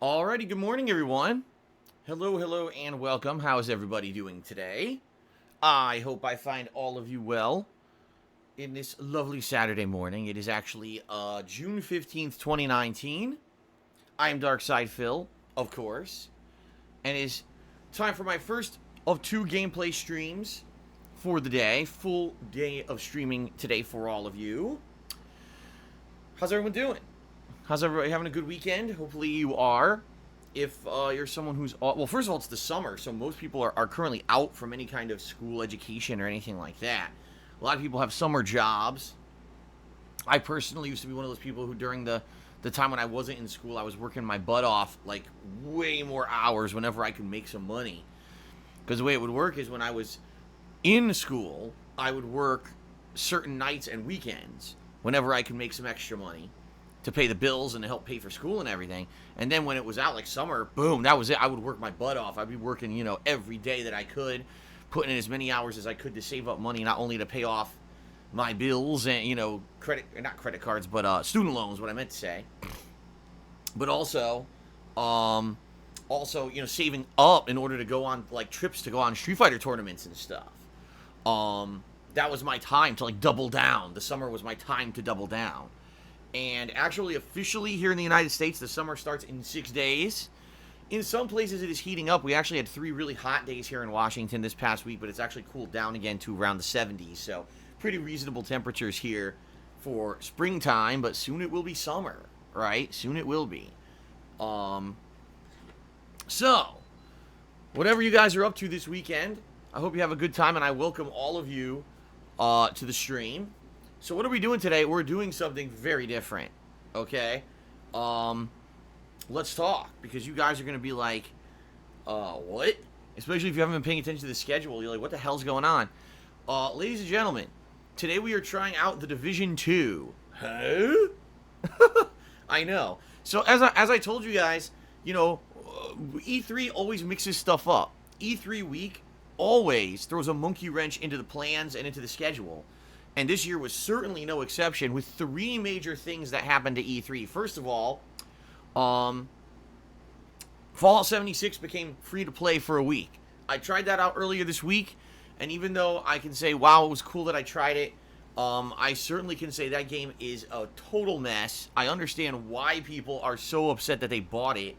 Alrighty, good morning, everyone. Hello, and welcome. How is everybody doing today? I hope I find all of you well in this lovely Saturday morning. It is actually June 15th, 2019. I am Darkside Phil, of course, and it is time for my first of two gameplay streams for the day. Full day of streaming today for all of you. How's everyone doing? How's everybody having a good weekend? Hopefully you are. If you're someone who's... Well, first of all, it's the summer, so most people are currently out from any kind of school education or anything like that. A lot of people have summer jobs. I personally used to be one of those people who during the time when I wasn't in school, I was working my butt off, like, way more hours whenever I could make some money. Because the way it would work is when I was in school, I would work certain nights and weekends whenever I could make some extra money to pay the bills and to help pay for school and everything. And then when it was out, like summer, boom, that was it. I would work my butt off. I'd be working, every day that I could, putting in as many hours as I could to save up money, not only to pay off my bills and, not credit cards, but student loans, what I meant to say. But also, saving up in order to go on, like, trips to go on Street Fighter tournaments and stuff. That was my time to, like, double down. The summer was my time to double down. And actually, officially here in the United States, the summer starts in 6 days. In some places, it is heating up. We actually had 3 really hot days here in Washington this past week, but it's actually cooled down again to around the 70s. So, pretty reasonable temperatures here for springtime, but soon it will be summer, right? Soon it will be. So, whatever you guys are up to this weekend, I hope you have a good time, and I welcome all of you to the stream. So what are we doing today? We're doing something very different, okay? Let's talk, because you guys are going to be like, what? Especially if you haven't been paying attention to the schedule. You're like, what the hell's going on? Ladies and gentlemen, today we are trying out the Division 2. Huh? I know. So as I told you guys, E3 always mixes stuff up. E3 week always throws a monkey wrench into the plans and into the schedule. And this year was certainly no exception, with 3 major things that happened to E3. First of all, Fallout 76 became free to play for a week. I tried that out earlier this week, and even though I can say, wow, it was cool that I tried it, I certainly can say that game is a total mess. I understand why people are so upset that they bought it.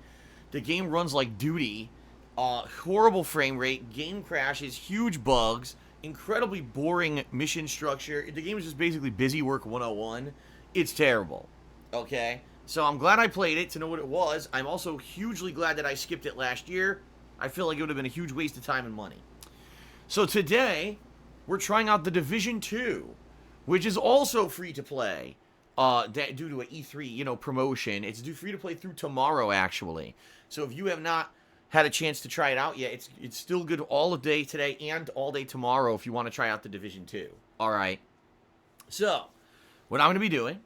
The game runs like duty, horrible frame rate, game crashes, huge bugs, incredibly boring mission structure. The game is just basically busy work 101. It's terrible. Okay? So I'm glad I played it to know what it was. I'm also hugely glad that I skipped it last year. I feel like it would have been a huge waste of time and money. So today, we're trying out the Division 2, which is also free to play due to an E3, promotion. It's free to play through tomorrow, actually. So if you have not had a chance to try it out yet, it's still good all day today and all day tomorrow if you want to try out the Division 2. All right. So, what I'm going to be doing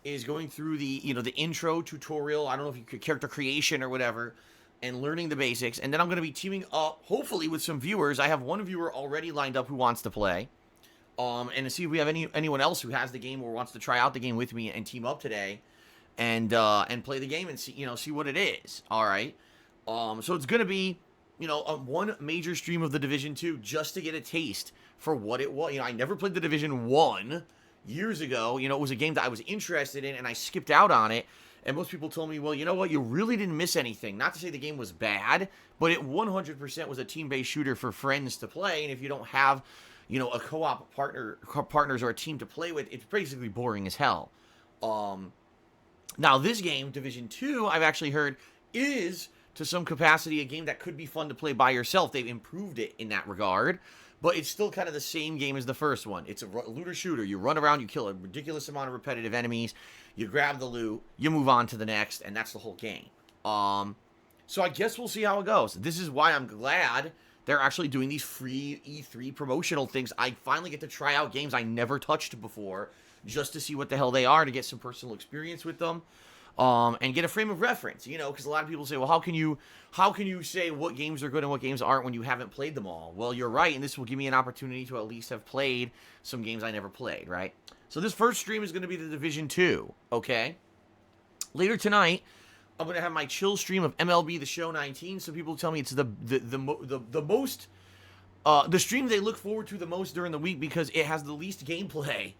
is going through the intro tutorial, I don't know if you could character creation or whatever, and learning the basics, and then I'm going to be teaming up, hopefully, with some viewers. I have one viewer already lined up who wants to play, and to see if we have anyone else who has the game or wants to try out the game with me and team up today, and play the game and see what it is. All right. So it's going to be, one major stream of the Division 2 just to get a taste for what it was. I never played the Division 1 years ago. It was a game that I was interested in, and I skipped out on it. And most people told me, well, you know what? You really didn't miss anything. Not to say the game was bad, but it 100% was a team-based shooter for friends to play. And if you don't have, a co-op partners or a team to play with, it's basically boring as hell. Now, this game, Division 2, I've actually heard is, to some capacity, a game that could be fun to play by yourself. They've improved it in that regard, but it's still kind of the same game as the first one. It's a looter shooter. You run around, you kill a ridiculous amount of repetitive enemies, you grab the loot, you move on to the next, and that's the whole game. So I guess we'll see how it goes. This is why I'm glad they're actually doing these free E3 promotional things. I finally get to try out games I never touched before, just to see what the hell they are, to get some personal experience with them. And get a frame of reference, because a lot of people say, well, how can you say what games are good and what games aren't when you haven't played them all? Well, you're right, and this will give me an opportunity to at least have played some games I never played, right? So this first stream is going to be the Division 2, okay? Later tonight, I'm gonna have my chill stream of MLB The Show 19. Some people tell me it's the most the stream they look forward to the most during the week because it has the least gameplay.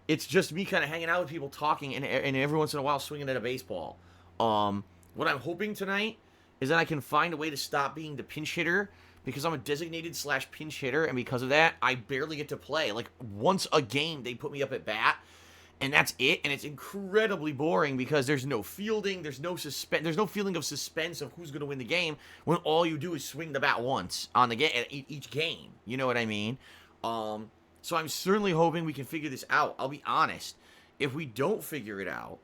It's just me kind of hanging out with people talking and every once in a while swinging at a baseball. What I'm hoping tonight is that I can find a way to stop being the pinch hitter because I'm a designated / pinch hitter, and because of that, I barely get to play. Like, once a game, they put me up at bat, and that's it, and it's incredibly boring because there's no fielding, there's no feeling of suspense of who's going to win the game when all you do is swing the bat once on the each game. You know what I mean? So I'm certainly hoping we can figure this out. I'll be honest. If we don't figure it out,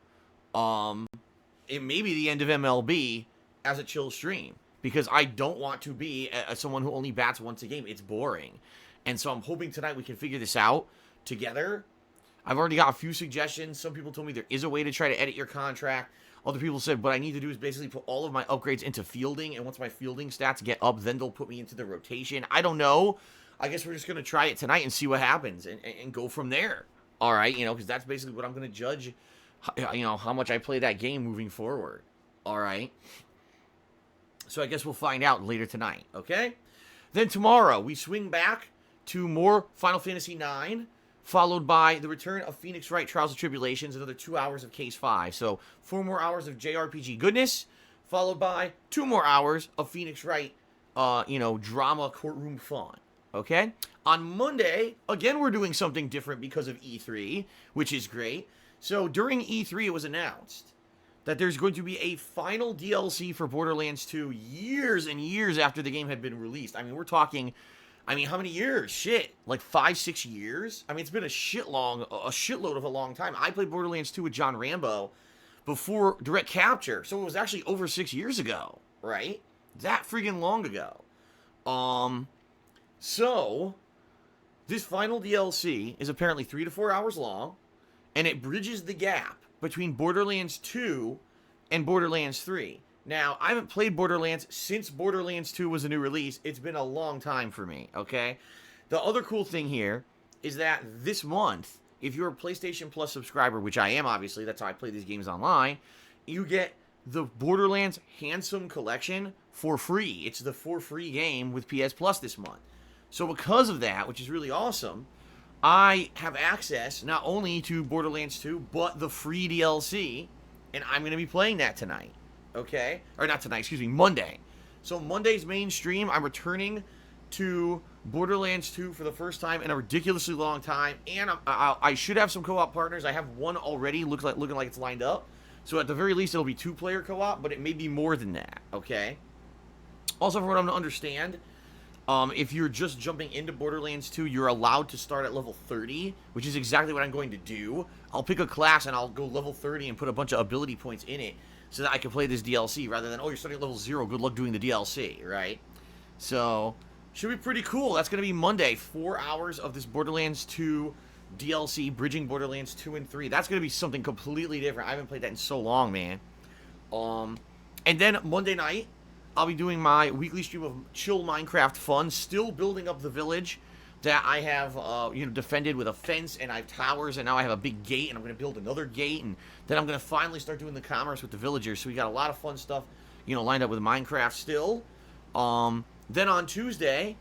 it may be the end of MLB as a chill stream because I don't want to be someone who only bats once a game. It's boring. And so I'm hoping tonight we can figure this out together. I've already got a few suggestions. Some people told me there is a way to try to edit your contract. Other people said what I need to do is basically put all of my upgrades into fielding, and once my fielding stats get up, then they'll put me into the rotation. I don't know. I guess we're just going to try it tonight and see what happens and go from there. All right, because that's basically what I'm going to judge, how much I play that game moving forward. All right. So I guess we'll find out later tonight, okay? Then tomorrow, we swing back to more Final Fantasy IX, followed by the return of Phoenix Wright Trials and Tribulations, another 2 hours of Case 5. So 4 more hours of JRPG goodness, followed by 2 more hours of Phoenix Wright, drama courtroom fun. Okay? On Monday, again, we're doing something different because of E3, which is great. So during E3, it was announced that there's going to be a final DLC for Borderlands 2 years and years after the game had been released. I mean, we're talking, how many years? Shit, like 5-6 years? I mean, it's been a shitload of a long time. I played Borderlands 2 with John Rambo before Direct Capture, so it was actually over 6 years ago, right? That friggin' long ago. So, this final DLC is apparently 3 to 4 hours long, and it bridges the gap between Borderlands 2 and Borderlands 3. Now, I haven't played Borderlands since Borderlands 2 was a new release. It's been a long time for me, okay? The other cool thing here is that this month, if you're a PlayStation Plus subscriber, which I am obviously, that's how I play these games online, you get the Borderlands Handsome Collection for free. It's the for free game with PS Plus this month. So because of that, which is really awesome, I have access not only to Borderlands 2, but the free DLC, and I'm going to be playing that tonight, okay? Or not tonight, excuse me, Monday. So Monday's main stream, I'm returning to Borderlands 2 for the first time in a ridiculously long time, and I should have some co-op partners. I have one already, looking like it's lined up. So at the very least, it'll be 2-player co-op, but it may be more than that, okay? Also, from what I'm to understand, if you're just jumping into Borderlands 2, you're allowed to start at level 30, which is exactly what I'm going to do. I'll pick a class and I'll go level 30 and put a bunch of ability points in it so that I can play this DLC rather than, you're starting at level 0, good luck doing the DLC, right? So, should be pretty cool. That's going to be Monday, 4 hours of this Borderlands 2 DLC, bridging Borderlands 2 and 3. That's going to be something completely different. I haven't played that in so long, man. And then Monday night, I'll be doing my weekly stream of chill Minecraft fun, still building up the village that I have, defended with a fence, and I have towers, and now I have a big gate, and I'm going to build another gate, and then I'm going to finally start doing the commerce with the villagers. So we got a lot of fun stuff, lined up with Minecraft still. Then on Tuesday,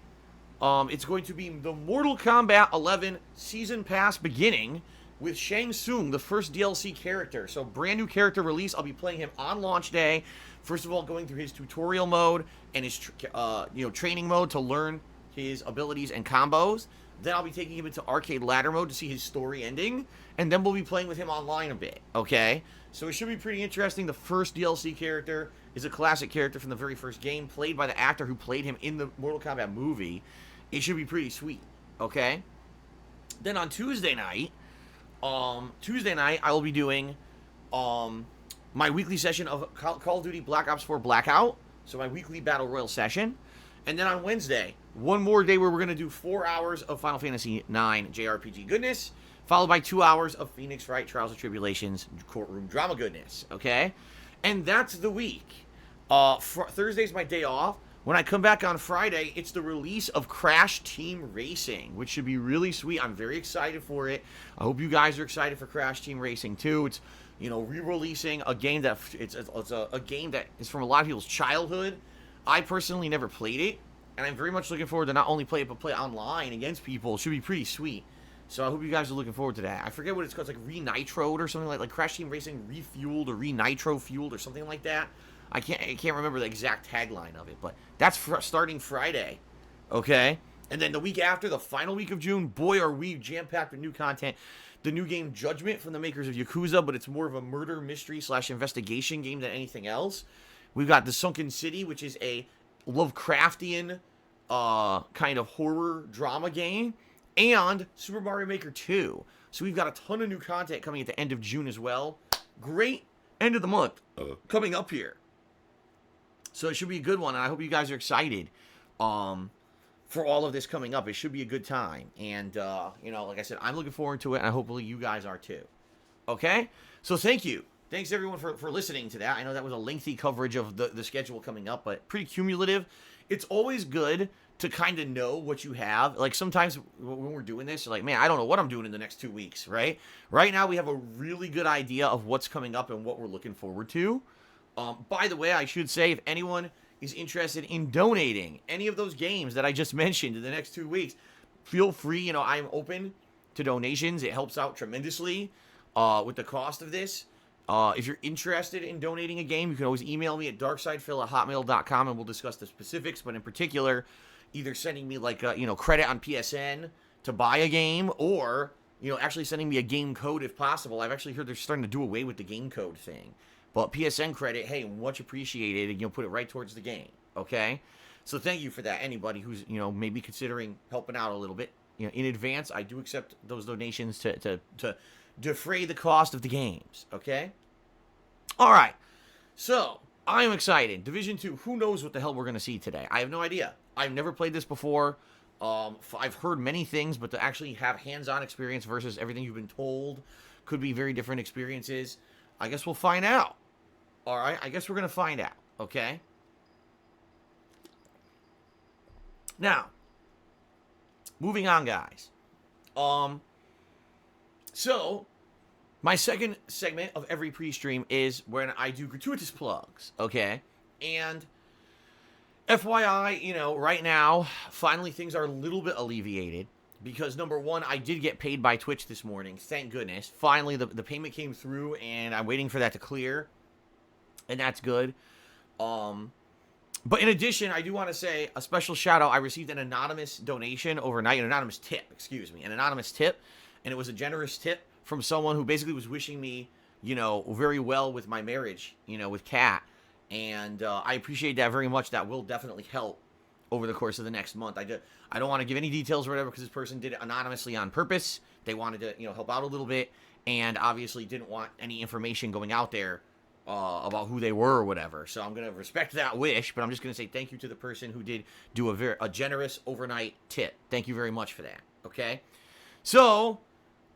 it's going to be the Mortal Kombat 11 Season Pass beginning with Shang Tsung, the first DLC character. So brand new character release. I'll be playing him on launch day. First of all, going through his tutorial mode and his training mode to learn his abilities and combos. Then I'll be taking him into arcade ladder mode to see his story ending, and then we'll be playing with him online a bit. Okay, so it should be pretty interesting. The first DLC character is a classic character from the very first game, played by the actor who played him in the Mortal Kombat movie. It should be pretty sweet. Okay. Then on Tuesday night, I will be doing my weekly session of Call of Duty Black Ops 4 Blackout, so my weekly Battle Royale session. And then on Wednesday, one more day where we're going to do 4 hours of Final Fantasy IX JRPG goodness, followed by 2 hours of Phoenix Wright Trials and Tribulations courtroom drama goodness, okay? And that's the week. Thursday's my day off. When I come back on Friday, it's the release of Crash Team Racing, which should be really sweet. I'm very excited for it. I hope you guys are excited for Crash Team Racing too. It's You know, re-releasing a game that it's a game that is from a lot of people's childhood. I personally never played it, and I'm very much looking forward to not only play it but play online against people. It should be pretty sweet. So I hope you guys are looking forward to that. I forget what it's called. It's like re-nitroed or something like Crash Team Racing refueled or re-nitro fueled or something like that. I can't remember the exact tagline of it, but that's starting Friday. Okay? And then the week after, the final week of June, boy, are we jam-packed with new content. The new game Judgment from the makers of Yakuza, but it's more of a murder mystery / investigation game than anything else. We've got The Sunken City, which is a Lovecraftian kind of horror drama game, and Super Mario Maker 2. So we've got a ton of new content coming at the end of June as well. Great end of the month coming up here. So it should be a good one, and I hope you guys are excited for all of this coming up. It should be a good time. And, you know, like I said, I'm looking forward to it, and hopefully you guys are too. Okay? So thank you. Thanks, everyone, for listening to that. I know that was a lengthy coverage of the schedule coming up, but pretty cumulative. It's always good to kind of know what you have. Like, sometimes when we're doing this, you're like, man, I don't know what I'm doing in the next 2 weeks, right? Right now, we have a really good idea of what's coming up and what we're looking forward to. By the way, I should say, if anyone is interested in donating any of those games that I just mentioned in the next 2 weeks, feel free. You know, I'm open to donations. It helps out tremendously with the cost of this. If you're interested in donating a game, you can always email me at darksidephil@hotmail.com and we'll discuss the specifics. But in particular, either sending me like credit on PSN to buy a game, or actually sending me a game code if possible. I've actually heard they're starting to do away with the game code thing. But PSN credit, hey, much appreciated, and you'll put it right towards the game, okay? So thank you for that. Anybody who's, maybe considering helping out a little bit, in advance, I do accept those donations to defray the cost of the games, okay? All right, so I'm excited. Division 2, who knows what the hell we're going to see today? I have no idea. I've never played this before. I've heard many things, but to actually have hands-on experience versus everything you've been told could be very different experiences. I guess we'll find out. All right, I guess we're going to find out, okay? Now, moving on, guys. So, my second segment of every pre-stream is when I do gratuitous plugs, okay? And FYI, right now, finally things are a little bit alleviated. Because, number one, I did get paid by Twitch this morning. Thank goodness. Finally, the payment came through, and I'm waiting for that to clear. And that's good. But in addition, I do want to say a special shout-out. I received an anonymous donation overnight. An anonymous tip. And it was a generous tip from someone who basically was wishing me, very well with my marriage, with Kat. And I appreciate that very much. That will definitely help over the course of the next month. I don't want to give any details or whatever because this person did it anonymously on purpose. They wanted to, help out a little bit, and obviously didn't want any information going out there about who they were or whatever. So I'm going to respect that wish, but I'm just going to say thank you to the person who did do a generous overnight tip. Thank you very much for that, okay? So,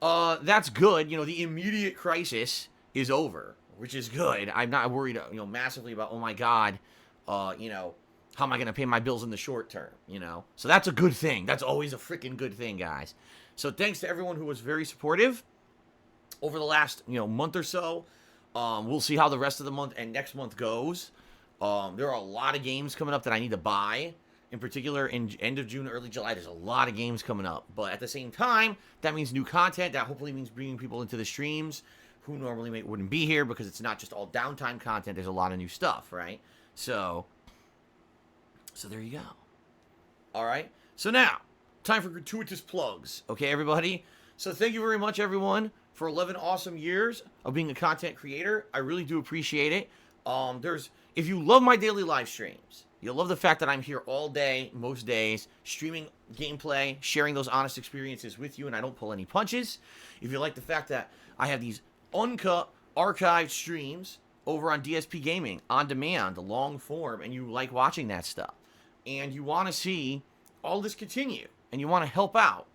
that's good. The immediate crisis is over, which is good. I'm not worried, massively about, oh my God, how am I going to pay my bills in the short term, So that's a good thing. That's always a freaking good thing, guys. So thanks to everyone who was very supportive over the last, month or so. We'll see how the rest of the month and next month goes. There are a lot of games coming up that I need to buy. In particular, in end of June, early July, there's a lot of games coming up. But at the same time, that means new content. That hopefully means bringing people into the streams who normally wouldn't be here because it's not just all downtime content. There's a lot of new stuff, right? So there you go. All right. So now, time for gratuitous plugs. Okay, everybody? So thank you very much, everyone, for 11 awesome years of being a content creator. I really do appreciate it. If you love my daily live streams, you'll love the fact that I'm here all day, most days, streaming gameplay, sharing those honest experiences with you, and I don't pull any punches. If you like the fact that I have these uncut, archived streams over on DSPGaming, on demand, long form, and you like watching that stuff, and you want to see all this continue, and you want to help out,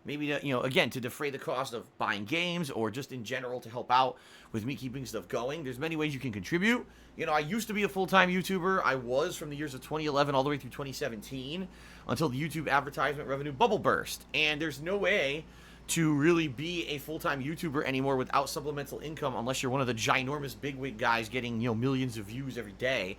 maybe to, again, to defray the cost of buying games, or just in general to help out with me keeping stuff going, there's many ways you can contribute. I used to be a full-time YouTuber. I was from the years of 2011 all the way through 2017 until the YouTube advertisement revenue bubble burst. And there's no way to really be a full-time YouTuber anymore without supplemental income, unless you're one of the ginormous bigwig guys getting, millions of views every day.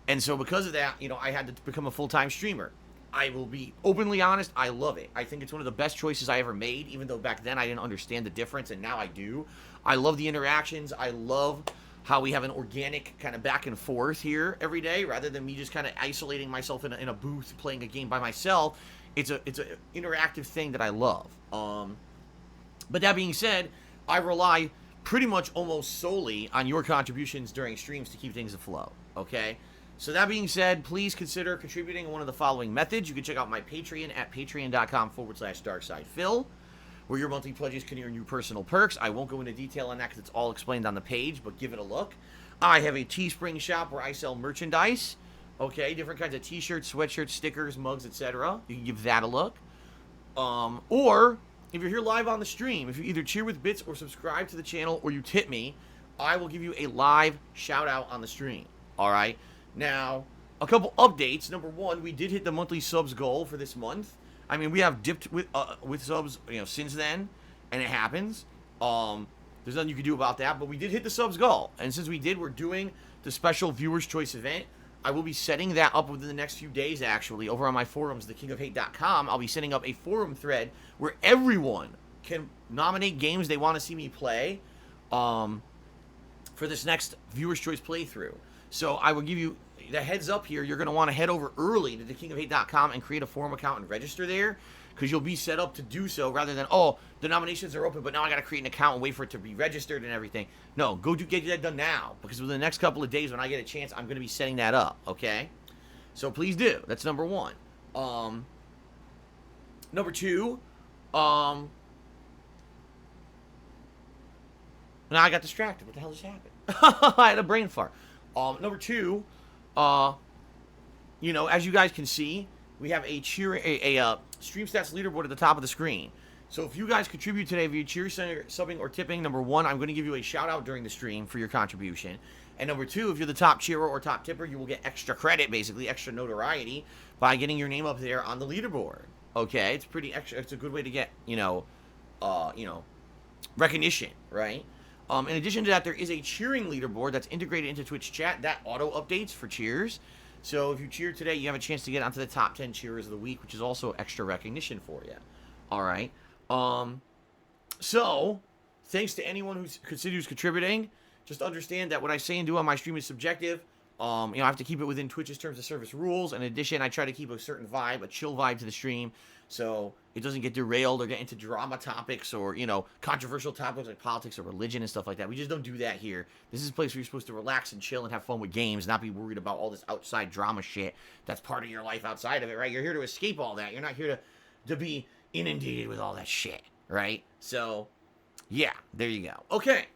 And so because of that, I had to become a full-time streamer. I will be openly honest, I love it. I think it's one of the best choices I ever made, even though back then I didn't understand the difference, and now I do. I love the interactions. I love how we have an organic kind of back and forth here every day, rather than me just kind of isolating myself in a booth playing a game by myself. It's an interactive thing that I love. But that being said, I rely pretty much almost solely on your contributions during streams to keep things afloat, okay? So that being said, please consider contributing in one of the following methods. You can check out my Patreon at patreon.com/DarkSidePhil, where your monthly pledges can earn you personal perks. I won't go into detail on that because it's all explained on the page, but give it a look. I have a Teespring shop where I sell merchandise, okay? Different kinds of t-shirts, sweatshirts, stickers, mugs, etc. You can give that a look. Or if you're here live on the stream, if you either cheer with bits or subscribe to the channel or you tip me, I will give you a live shout out on the stream. All right. Now, a couple updates. Number one, we did hit the monthly subs goal for this month. I mean, we have dipped with subs, since then, and it happens. There's nothing you can do about that, but we did hit the subs goal. And since we did, we're doing the special Viewers Choice event. I will be setting that up within the next few days, actually, over on my forums, thekingofhate.com. I'll be setting up a forum thread where everyone can nominate games they want to see me play for this next Viewer's Choice playthrough. So I will give you the heads up here. You're going to want to head over early to thekingofhate.com and create a forum account and register there, because you'll be set up to do so rather than, the nominations are open, but now I got to create an account and wait for it to be registered and everything. No, get that done now, because within the next couple of days when I get a chance, I'm going to be setting that up, okay? So please do. That's number one. Number two, now I got distracted. What the hell just happened? I had a brain fart. Number two, as you guys can see, we have a stream stats leaderboard at the top of the screen. So if you guys contribute today via cheer, subbing, or tipping, number one, I'm going to give you a shout out during the stream for your contribution. And number two, if you're the top cheerer or top tipper, you will get extra credit, basically extra notoriety, by getting your name up there on the leaderboard. Okay, it's pretty extra. It's a good way to get recognition, right? In addition to that, there is a cheering leaderboard that's integrated into Twitch chat that auto updates for cheers. So if you cheer today, you have a chance to get onto the top 10 cheerers of the week, which is also extra recognition for you. All right. So thanks to anyone who considers contributing. Just understand that what I say and do on my stream is subjective. I have to keep it within Twitch's terms of service rules. In addition, I try to keep a certain vibe, a chill vibe to the stream, so it doesn't get derailed or get into drama topics or, controversial topics like politics or religion and stuff like that. We just don't do that here. This is a place where you're supposed to relax and chill and have fun with games, not be worried about all this outside drama shit that's part of your life outside of it, right? You're here to escape all that. You're not here to be inundated with all that shit, right? So, yeah, there you go. Okay.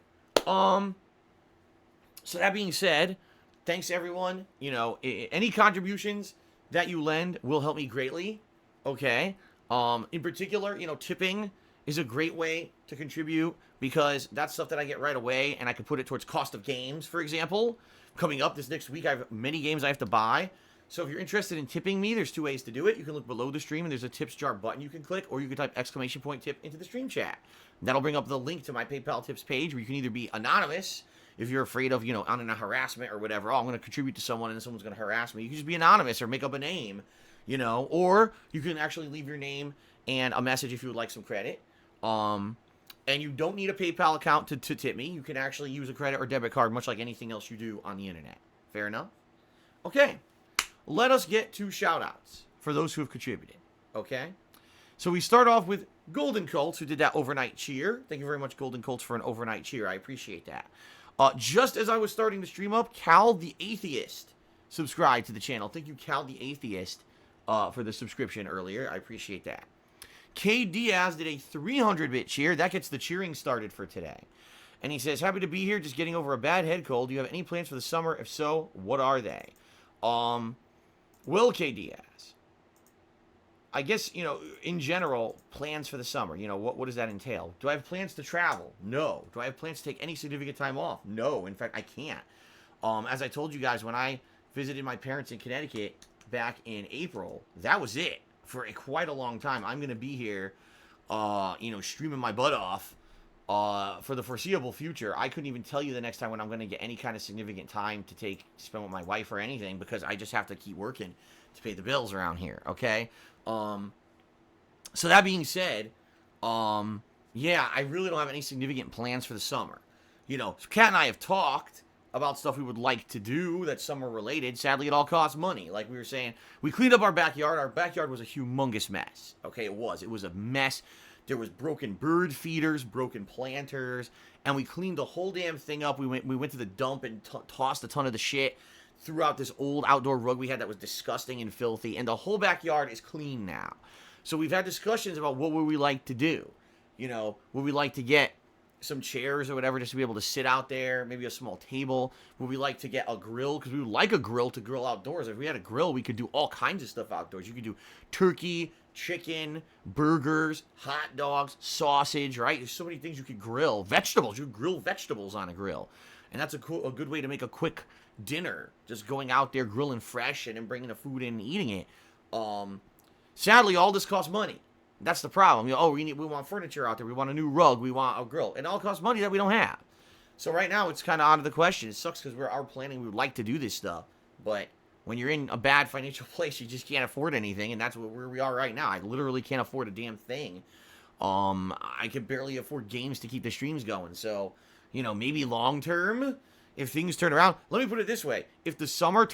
So that being said, thanks everyone. Any contributions that you lend will help me greatly. Okay. In particular, tipping is a great way to contribute, because that's stuff that I get right away, and I can put it towards cost of games, for example. Coming up this next week, I have many games I have to buy. So if you're interested in tipping me, there's two ways to do it. You can look below the stream, and there's a tips jar button you can click, or you can type !tip into the stream chat. That'll bring up the link to my PayPal tips page, where you can either be anonymous, if you're afraid of, on a harassment or whatever. I'm going to contribute to someone and someone's going to harass me. You can just be anonymous or make up a name, or you can actually leave your name and a message if you would like some credit. And you don't need a PayPal account to tip me. You can actually use a credit or debit card, much like anything else you do on the internet. Fair enough? Okay. Let us get to shout-outs for those who have contributed. Okay? So we start off with Golden Colts, who did that overnight cheer. Thank you very much, Golden Colts, for an overnight cheer. I appreciate that. Just as I was starting to stream up, Cal the Atheist subscribed to the channel. Thank you, Cal the Atheist, for the subscription earlier. I appreciate that. K Diaz did a 300-bit cheer. That gets the cheering started for today. And he says, happy to be here, just getting over a bad head cold. Do you have any plans for the summer? If so, what are they? Will K Diaz, I guess, in general, plans for the summer. What does that entail? Do I have plans to travel? No. Do I have plans to take any significant time off? No. In fact, I can't. As I told you guys, when I visited my parents in Connecticut back in April, that was it for quite a long time. I'm going to be here streaming my butt off for the foreseeable future. I couldn't even tell you the next time when I'm going to get any kind of significant time to spend with my wife or anything, because I just have to keep working to pay the bills around here, okay? So that being said, yeah, I really don't have any significant plans for the summer. Kat and I have talked about stuff we would like to do that's summer related. Sadly, it all costs money. Like we were saying, we cleaned up our backyard. Our backyard was a humongous mess. Okay, it was. It was a mess. There was broken bird feeders, broken planters, and we cleaned the whole damn thing up. We went to the dump and tossed a ton of the shit. Threw out this old outdoor rug we had that was disgusting and filthy, and the whole backyard is clean now. So we've had discussions about what would we like to do. Would we like to get some chairs or whatever just to be able to sit out there, maybe a small table? Would we like to get a grill? Because we would like a grill to grill outdoors. If we had a grill, we could do all kinds of stuff outdoors. You could do turkey, chicken, burgers, hot dogs, sausage, right? There's so many things you could grill. Vegetables, you could grill vegetables on a grill. And that's a good way to make a quick dinner, just going out there grilling fresh and then bringing the food in and eating it. Sadly, all this costs money. That's the problem. We want furniture out there. We want a new rug. We want a grill. It all costs money that we don't have. So right now, it's kind of out of the question. It sucks because we're planning. We would like to do this stuff. But when you're in a bad financial place, you just can't afford anything. And that's where we are right now. I literally can't afford a damn thing. I can barely afford games to keep the streams going. So, maybe long term, if things turn around. Let me put it this way. If the summer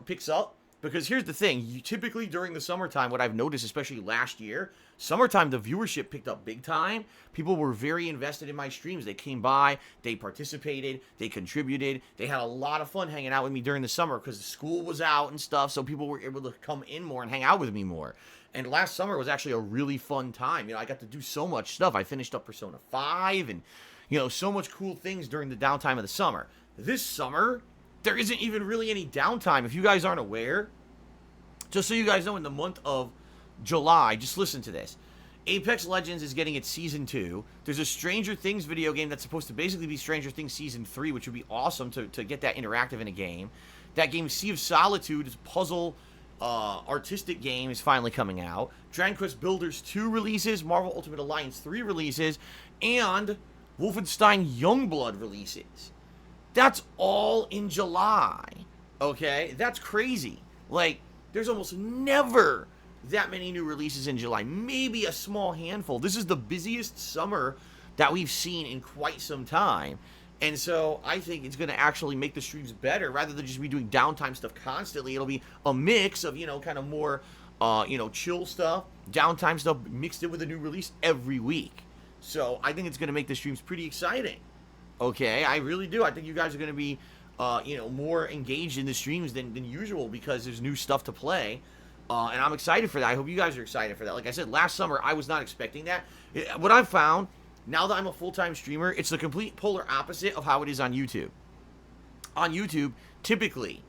picks up, because here's the thing, typically during the summertime, what I've noticed, especially last year, summertime, the viewership picked up big time. People were very invested in my streams. They came by, they participated, they contributed. They had a lot of fun hanging out with me during the summer because the school was out and stuff, so people were able to come in more and hang out with me more. And last summer was actually a really fun time. I got to do so much stuff. I finished up Persona 5 and, so much cool things during the downtime of the summer. This summer, there isn't even really any downtime. If you guys aren't aware, just so you guys know, in the month of July, just listen to this. Apex Legends is getting its Season 2. There's a Stranger Things video game that's supposed to basically be Stranger Things Season 3, which would be awesome to get that interactive in a game. That game, Sea of Solitude, is a puzzle, artistic game, is finally coming out. Dragon Quest Builders 2 releases, Marvel Ultimate Alliance 3 releases, and Wolfenstein Youngblood releases. That's all in July, okay? That's crazy. There's almost never that many new releases in July. Maybe a small handful. This is the busiest summer that we've seen in quite some time. And so I think it's going to actually make the streams better. Rather than just be doing downtime stuff constantly, it'll be a mix of, kind of more, chill stuff, downtime stuff mixed in with a new release every week. So I think it's going to make the streams pretty exciting. Okay, I really do. I think you guys are going to be, more engaged in the streams than usual because there's new stuff to play. And I'm excited for that. I hope you guys are excited for that. Like I said, last summer, I was not expecting that. What I've found, now that I'm a full-time streamer, it's the complete polar opposite of how it is on YouTube. On YouTube, typically,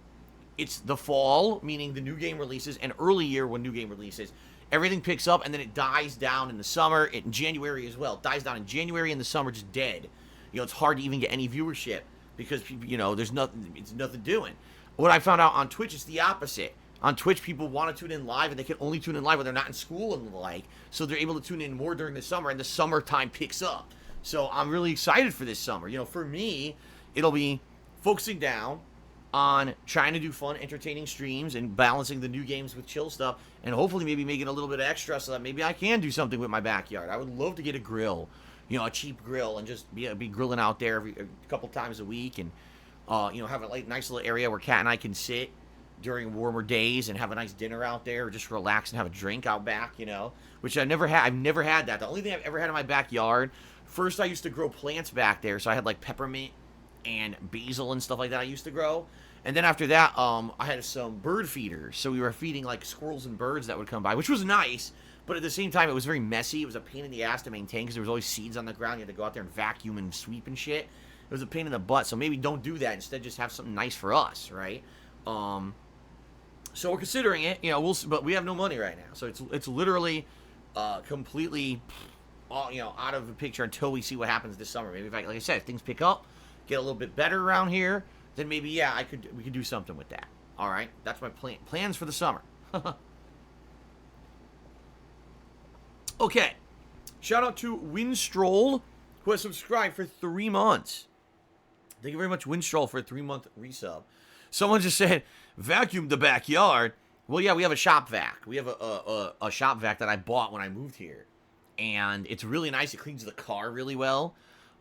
it's the fall, meaning the new game releases, and early year when new game releases. Everything picks up, and then it dies down in the summer, in January as well. It dies down in January and the summer, just dead. It's hard to even get any viewership because, there's nothing, it's nothing doing. What I found out on Twitch is the opposite. On Twitch, people want to tune in live, and they can only tune in live when they're not in school and the like, so they're able to tune in more during the summer, and the summertime picks up. So I'm really excited for this summer. For me, it'll be focusing down on trying to do fun, entertaining streams and balancing the new games with chill stuff, and hopefully maybe making a little bit of extra so that maybe I can do something with my backyard. I would love to get a grill. A cheap grill, and just be grilling out there a couple times a week, and have a nice little area where Kat and I can sit during warmer days and have a nice dinner out there, or just relax and have a drink out back, which I've never had. I've never had that. The only thing I've ever had in my backyard, first I used to grow plants back there, so I had peppermint and basil and stuff like that I used to grow. And then after that, I had some bird feeders, so we were feeding squirrels and birds that would come by, which was nice. But at the same time, it was very messy. It was a pain in the ass to maintain because there was always seeds on the ground. You had to go out there and vacuum and sweep and shit. It was a pain in the butt. So maybe don't do that. Instead, just have something nice for us, right? So we're considering it. But we have no money right now. So it's literally completely, out of the picture until we see what happens this summer. Maybe like I said, if things pick up, get a little bit better around here, then maybe we could do something with that. All right, that's my plans for the summer. Okay, Shout out to Windstroll, who has subscribed for 3 months. Thank you very much, Windstroll, for a 3-month resub. Someone just said, vacuum the backyard. Well, yeah, we have a shop vac. We have a shop vac that I bought when I moved here. And it's really nice. It cleans the car really well.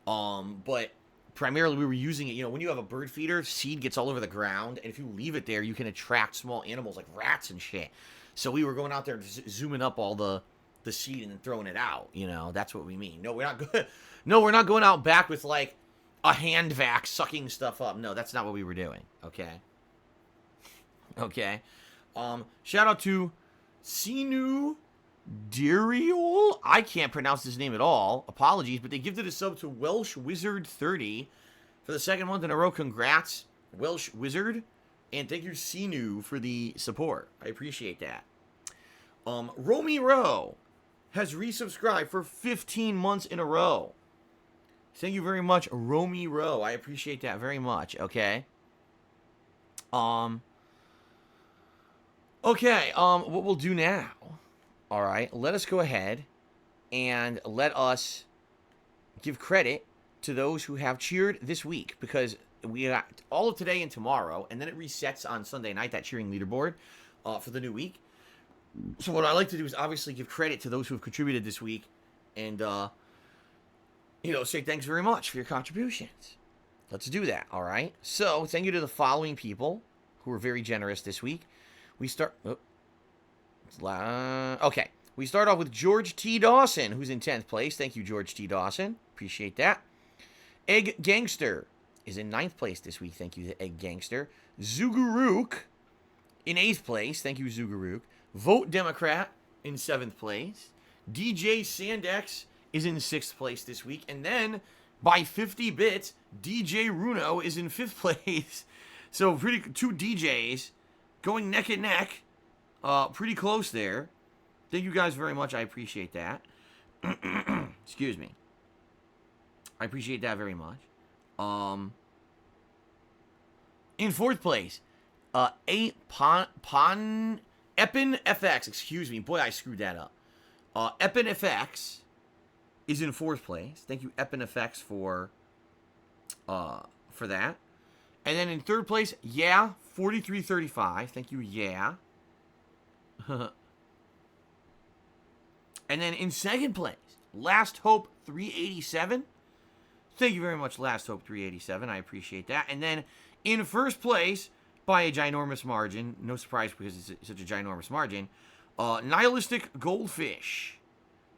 But primarily we were using it, when you have a bird feeder, seed gets all over the ground. And if you leave it there, you can attract small animals like rats and shit. So we were going out there and zooming up all the seed and then throwing it out. That's what we mean. No, we're not good. No, we're not going out back with like a hand vac sucking stuff up. No, that's not what we were doing. Okay. Shout out to Sinu Diriol. I can't pronounce his name at all. Apologies, but they gifted a sub to Welsh Wizard 30 for the 2nd month in a row. Congrats, Welsh Wizard. And thank you, Sinu, for the support. I appreciate that. Romy Rowe has resubscribed for 15 months in a row. Thank you very much, Romy Rowe. I appreciate that very much, okay? What we'll do now, all right, let us go ahead and let us give credit to those who have cheered this week, because we got all of today and tomorrow, and then it resets on Sunday night, that cheering leaderboard, for the new week. So what I like to do is obviously give credit to those who have contributed this week, and, say thanks very much for your contributions. Let's do that, all right? So, thank you to the following people who were very generous this week. We start... We start off with George T. Dawson, who's in 10th place. Thank you, George T. Dawson. Appreciate that. Egg Gangster is in 9th place this week. Thank you, Egg Gangster. Zuguruk in 8th place. Thank you, Zuguruk. Vote Democrat in 7th place. DJ Sandex is in 6th place this week. And then, by 50 bits, DJ Runo is in 5th place. So, two DJs going neck and neck. Pretty close there. Thank you guys very much. I appreciate that. Excuse me. I appreciate that very much. In 4th place, Epin FX. Excuse me. Boy, I screwed that up. Epin FX is in 4th place. Thank you, Epin FX, for that. And then in 3rd place, 4335. Thank you, yeah. And then in 2nd place, Last Hope 387. Thank you very much, Last Hope 387. I appreciate that. And then in 1st place, by a ginormous margin, no surprise because it's such a ginormous margin, Nihilistic Goldfish,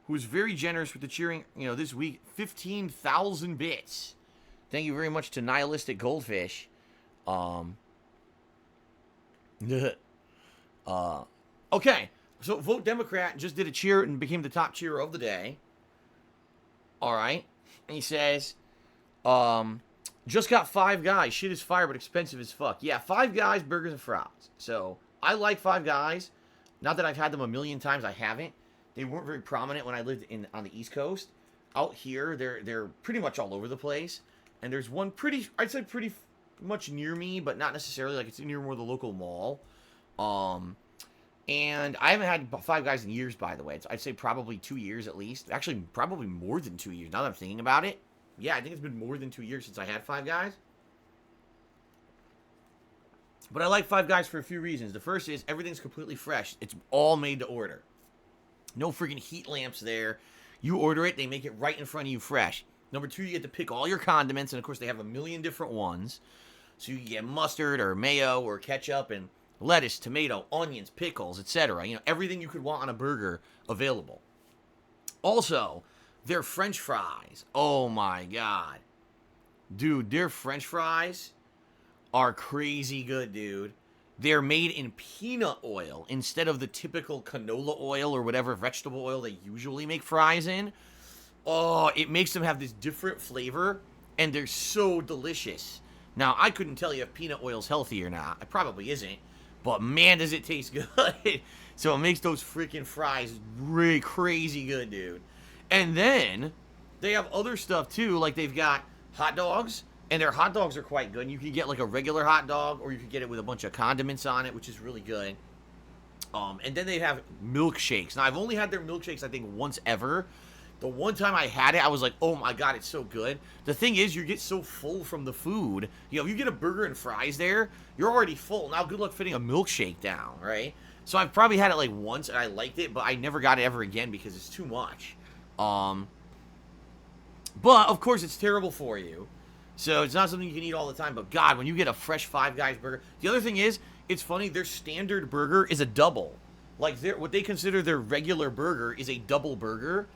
who was very generous with the cheering, this week, 15,000 bits. Thank you very much to Nihilistic Goldfish. Okay, so Vote Democrat just did a cheer and became the top cheerer of the day. All right. And he says, just got Five Guys. Shit is fire, but expensive as fuck. Yeah, Five Guys, burgers and fries. So, I like Five Guys. Not that I've had them a million times. I haven't. They weren't very prominent when I lived on the East Coast. Out here, they're pretty much all over the place. And there's one pretty much near me, but not necessarily. Like, it's near more the local mall. And I haven't had Five Guys in years, by the way. I'd say probably 2 years at least. Actually, probably more than 2 years, now that I'm thinking about it. Yeah, I think it's been more than 2 years since I had Five Guys. But I like Five Guys for a few reasons. The first is everything's completely fresh. It's all made to order. No freaking heat lamps there. You order it, they make it right in front of you fresh. Number 2, you get to pick all your condiments, and of course they have a million different ones. So you can get mustard or mayo or ketchup and lettuce, tomato, onions, pickles, etc. Everything you could want on a burger available. Also, their French fries. Oh my god. Dude, their French fries are crazy good, dude. They're made in peanut oil instead of the typical canola oil or whatever vegetable oil they usually make fries in. Oh, it makes them have this different flavor, and they're so delicious. Now, I couldn't tell you if peanut oil's healthy or not. It probably isn't. But man, does it taste good. So it makes those freaking fries really crazy good, dude. And then they have other stuff too. Like they've got hot dogs. And their hot dogs are quite good. You can get like a regular hot dog. Or you can get it with a bunch of condiments on it, which is really good. And then they have milkshakes. Now, I've only had their milkshakes, I think, once ever. The one time I had it, I was like, oh my god, it's so good. The thing is, you get so full from the food. You know, if you get a burger and fries there, you're already full. Now, good luck fitting a milkshake down, right? So I've probably had it like once and I liked it, but I never got it ever again because it's too much. But of course, it's terrible for you. So it's not something you can eat all the time. But God, when you get a fresh Five Guys burger, the other thing is, it's funny. Their standard burger is a double. Like what they consider their regular burger is a double burger.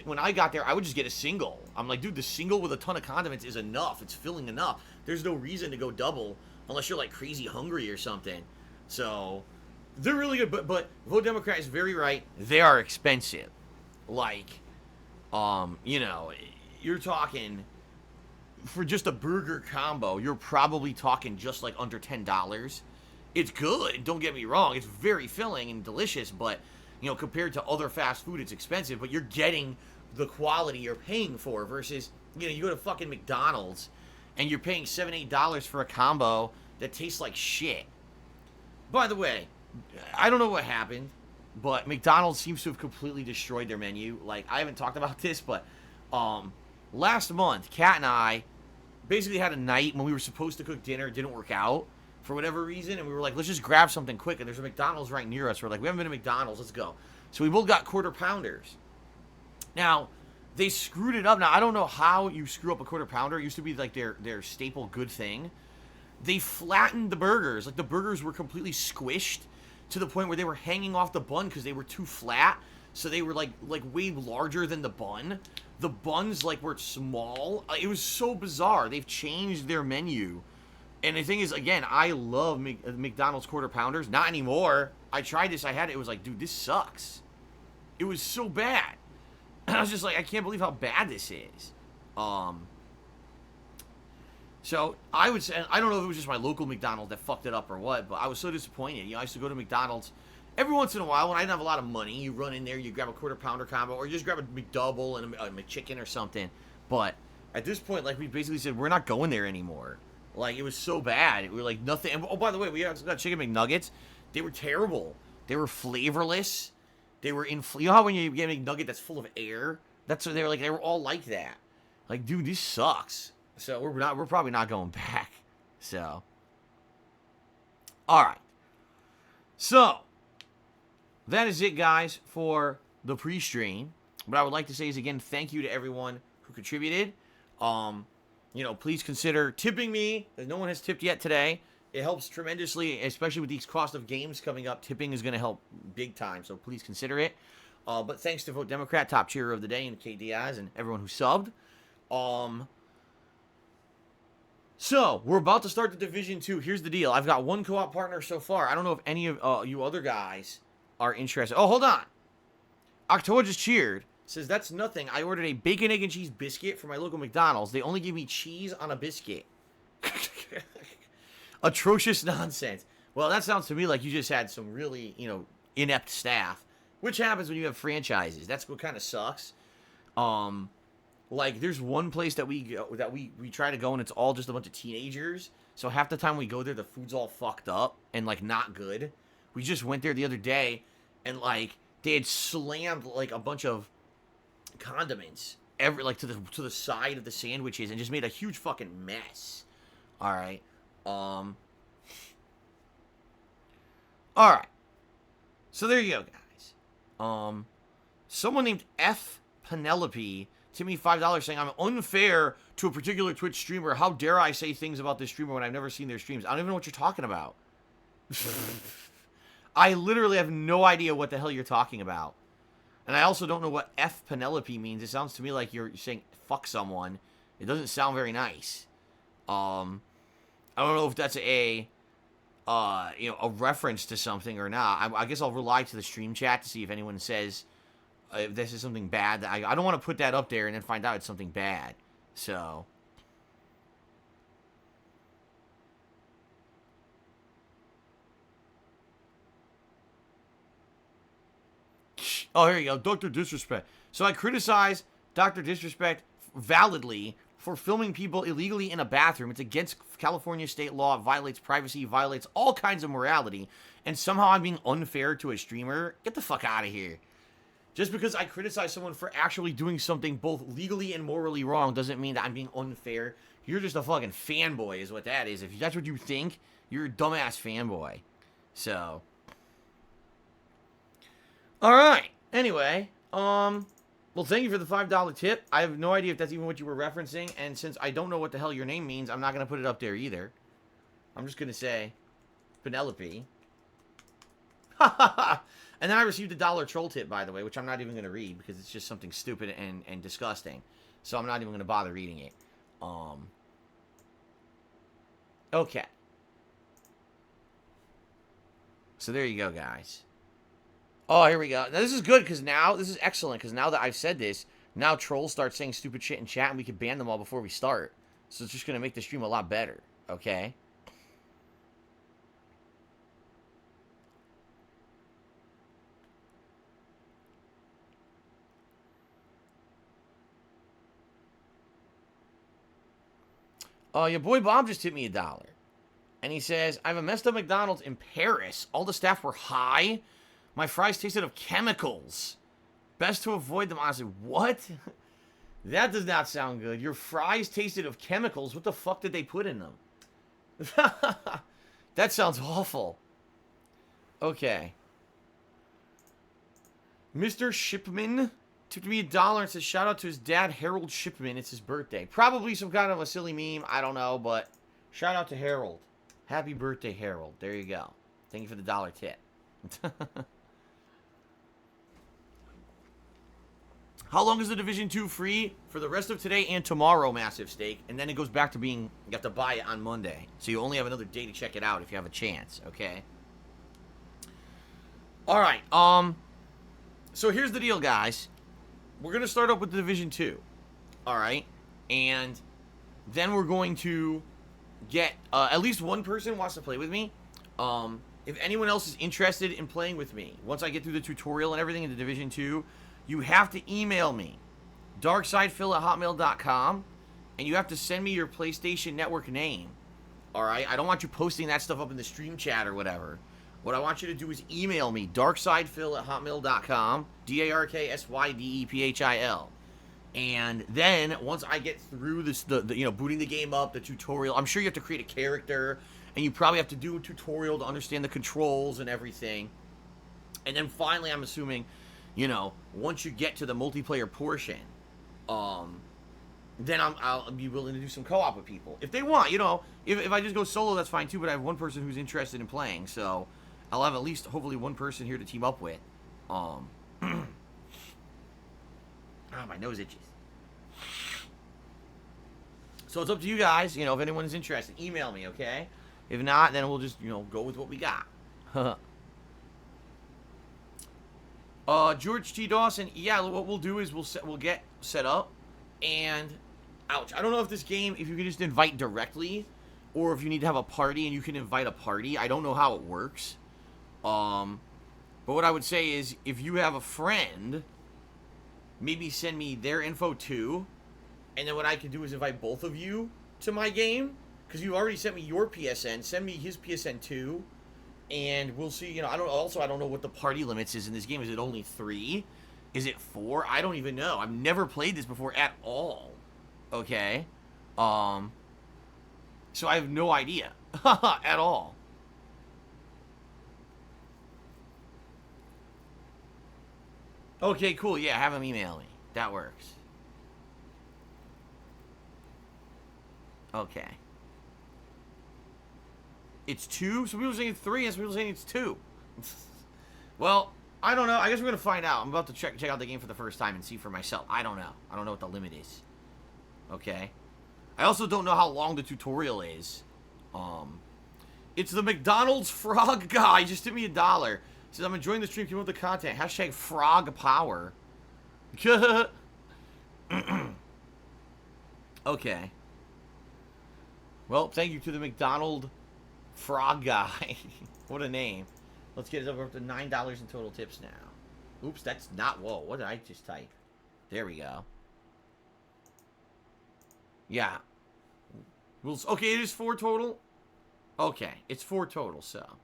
When I got there, I would just get a single. I'm like, dude, the single with a ton of condiments is enough. It's filling enough. There's no reason to go double unless you're like crazy hungry or something. So they're really good. But Vote Democrat is very right. They are expensive. Like, you know, you're talking for just a burger combo. You're probably talking just like under $10. It's good. Don't get me wrong. It's very filling and delicious, but you know, compared to other fast food, it's expensive, but you're getting the quality you're paying for versus, you know, you go to fucking McDonald's and you're paying $7, $8 for a combo that tastes like shit. By the way, I don't know what happened, but McDonald's seems to have completely destroyed their menu. Like, I haven't talked about this, but last month, Kat and I basically had a night when we were supposed to cook dinner. It didn't work out for whatever reason, and we were like, let's just grab something quick, and there's a McDonald's right near us. We're like, we haven't been to McDonald's, let's go. So we both got quarter pounders. Now, they screwed it up. Now, I don't know how you screw up a quarter pounder. It used to be like their staple good thing. They flattened the burgers. Like, the burgers were completely squished to the point where they were hanging off the bun because they were too flat. So they were like way larger than the bun. The buns like were small. It was so bizarre. They've changed their menu. And the thing is, again, I love McDonald's quarter pounders. Not anymore. I tried this. I had it. It was like, dude, this sucks. It was so bad. And I was just like, I can't believe how bad this is. So I would say, I don't know if it was just my local McDonald's that fucked it up or what, but I was so disappointed. You know, I used to go to McDonald's every once in a while when I didn't have a lot of money. You run in there, you grab a quarter pounder combo, or you just grab a McDouble and a McChicken or something. But at this point, like, we basically said, we're not going there anymore. Like, it was so bad. We were like, nothing. And, oh, by the way, we got chicken McNuggets. They were terrible. They were flavorless. They were you know how when you get a McNugget that's full of air? That's what they were like. They were all like that. Like, dude, this sucks. So we're probably not going back. So, all right. So that is it, guys, for the pre-stream. What I would like to say is, again, thank you to everyone who contributed. You know, please consider tipping me, as no one has tipped yet today. It helps tremendously, especially with these cost of games coming up. Tipping is going to help big time, so please consider it. But thanks to Vote Democrat, top cheerer of the day, and Kate Diaz, and everyone who subbed. So, we're about to start the Division 2. Here's the deal. I've got one co-op partner so far. I don't know if any of you other guys are interested. Oh, hold on. October just cheered. Says, that's nothing. I ordered a bacon, egg, and cheese biscuit from my local McDonald's. They only give me cheese on a biscuit. Atrocious nonsense. Well, that sounds to me like you just had some really, you know, inept staff. Which happens when you have franchises. That's what kind of sucks. Like, there's one place that we try to go, and it's all just a bunch of teenagers. So half the time we go there, the food's all fucked up and, like, not good. We just went there the other day, and, like, they had slammed, like, a bunch of condiments to the side of the sandwiches and just made a huge fucking mess. All right. All right. So there you go, guys. Someone named F Penelope tipped me $5 saying, I'm unfair to a particular Twitch streamer. How dare I say things about this streamer when I've never seen their streams? I don't even know what you're talking about. I literally have no idea what the hell you're talking about. And I also don't know what F Penelope means. It sounds to me like you're saying fuck someone. It doesn't sound very nice. I don't know if that's a reference to something or not. I guess I'll rely to the stream chat to see if anyone says if this is something bad. I don't want to put that up there and then find out it's something bad. So. Oh, here you go. Dr. Disrespect. So I criticize Dr. Disrespect validly for filming people illegally in a bathroom. It's against California state law. It violates privacy, violates all kinds of morality. And somehow I'm being unfair to a streamer? Get the fuck out of here. Just because I criticize someone for actually doing something both legally and morally wrong doesn't mean that I'm being unfair. You're just a fucking fanboy is what that is. If that's what you think, you're a dumbass fanboy. So. Alright. Anyway, well, thank you for the $5 tip. I have no idea if that's even what you were referencing, and since I don't know what the hell your name means, I'm not going to put it up there either. I'm just going to say Penelope. And then I received a $1 troll tip, by the way, which I'm not even going to read because it's just something stupid and disgusting. So I'm not even going to bother reading it. Okay. So there you go, guys. Oh, here we go. Now, this is good because now, this is excellent because now that I've said this, now trolls start saying stupid shit in chat and we can ban them all before we start. So it's just going to make the stream a lot better. Okay? Your boy Bob just tipped me $1. And he says, I have a messed up McDonald's in Paris. All the staff were high. My fries tasted of chemicals. Best to avoid them. Honestly, what? That does not sound good. Your fries tasted of chemicals. What the fuck did they put in them? That sounds awful. Okay. Mr. Shipman tipped me $1 and says, shout out to his dad, Harold Shipman. It's his birthday. Probably some kind of a silly meme. I don't know, but shout out to Harold. Happy birthday, Harold. There you go. Thank you for the $1 tip. How long is the Division 2 free? For the rest of today and tomorrow, Massive Steak. And then it goes back to being, you have to buy it on Monday. So you only have another day to check it out if you have a chance, okay? Alright, so here's the deal, guys. We're going to start up with the Division 2. Alright? And then we're going to get, at least one person wants to play with me. If anyone else is interested in playing with me, once I get through the tutorial and everything in the Division 2, you have to email me, darksidefil@hotmail.com, and you have to send me your PlayStation Network name. Alright? I don't want you posting that stuff up in the stream chat or whatever. What I want you to do is email me, darksidefil@hotmail.com, DARKSYDEPHIL. And then, once I get through this, booting the game up, the tutorial, I'm sure you have to create a character, and you probably have to do a tutorial to understand the controls and everything. And then finally, I'm assuming, once you get to the multiplayer portion, then I'll be willing to do some co-op with people. If they want, if I just go solo, that's fine too, but I have one person who's interested in playing, so I'll have at least, hopefully, one person here to team up with. Oh, my nose itches. So it's up to you guys, if anyone is interested, email me, okay? If not, then we'll just, go with what we got. George T. Dawson, yeah, what we'll do is we'll get set up, and, ouch, I don't know if this game, if you can just invite directly, or if you need to have a party and you can invite a party. I don't know how it works. But what I would say is, if you have a friend, maybe send me their info too, and then what I can do is invite both of you to my game, because you already sent me your PSN, send me his PSN too, and we'll see, I don't know what the party limits is in this game. Is it only 3? Is it 4? I don't even know. I've never played this before at all. Okay? So I have no idea. At all. Okay, cool. Yeah, have him email me. That works. Okay. It's 2? Some people are saying it's 3, and some people are saying it's 2. Well, I don't know. I guess we're going to find out. I'm about to check out the game for the first time and see for myself. I don't know. I don't know what the limit is. Okay. I also don't know how long the tutorial is. It's the McDonald's frog guy. Just give me $1. Says, I'm enjoying the stream. Keep up the content. Hashtag frog power. Okay. Well, thank you to the McDonald frog guy. What a name. Let's get it up to $9 in total tips now. Oops, that's not... Whoa, what did I just type? There we go. Yeah. Okay, it is 4 total? Okay, it's 4 total, so...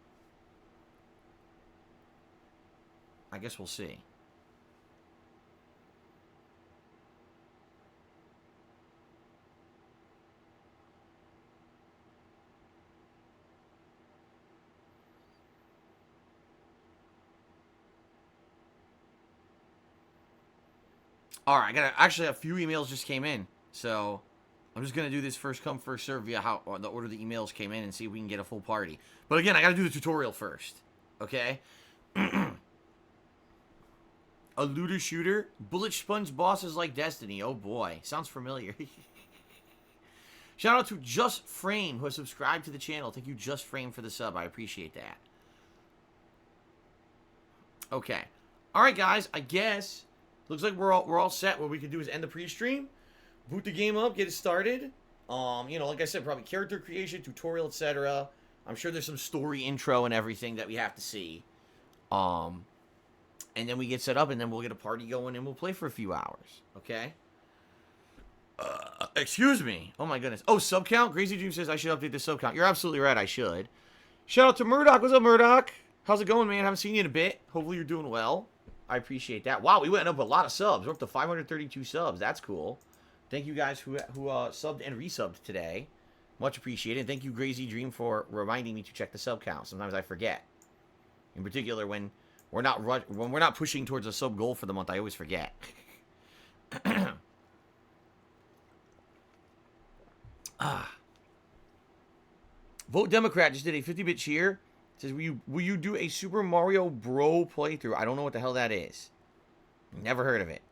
I guess we'll see. All right, I got actually a few emails just came in, so I'm just gonna do this first come first serve via how the order the emails came in and see if we can get a full party. But again, I gotta do the tutorial first. Okay. A looter shooter, bullet sponge bosses like Destiny. Oh boy, sounds familiar. Shout out to Just Frame who has subscribed to the channel. Thank you, Just Frame, for the sub. I appreciate that. Okay. All right, guys. I guess looks like we're all set. What we can do is end the pre-stream, boot the game up, get it started. You know, like I said, probably character creation, tutorial, etc. I'm sure there's some story intro and everything that we have to see. And then we get set up, and then we'll get a party going, and we'll play for a few hours. Okay. Excuse me. Oh my goodness. Oh, sub count. Crazy Dream says I should update the sub count. You're absolutely right. I should. Shout out to Murdoch. What's up, Murdoch? How's it going, man? Haven't seen you in a bit. Hopefully you're doing well. I appreciate that. Wow, we went up a lot of subs. We're up to 532 subs. That's cool. Thank you guys who subbed and resubbed today. Much appreciated. Thank you, Crazy Dream, for reminding me to check the sub count. Sometimes I forget. In particular, when we're not pushing towards a sub goal for the month, I always forget. Vote Democrat just did a 50-bit cheer. It says, will you do a Super Mario Bro playthrough? I don't know what the hell that is. Never heard of it.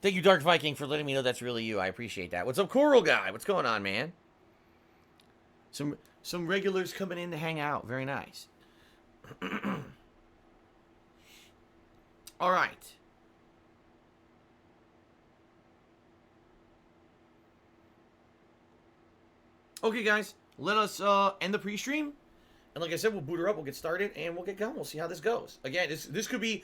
Thank you, Dark Viking, for letting me know that's really you. I appreciate that. What's up, Coral Guy? What's going on, man? Some regulars coming in to hang out. Very nice. All right. Okay, guys, let us end the pre-stream, and like I said, we'll boot her up, we'll get started, and we'll get going. We'll see how this goes. Again, this could be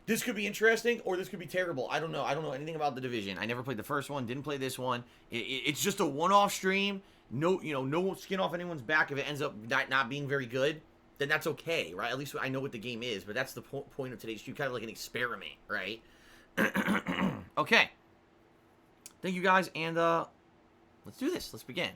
interesting, or this could be terrible. I don't know. I don't know anything about The Division. I never played the first one, didn't play this one. It's just a one-off stream. No, no skin off anyone's back. If it ends up not being very good, then that's okay, right? At least I know what the game is. But that's the point of today's stream, kind of like an experiment, right? Okay. Thank you guys, and let's do this. Let's begin.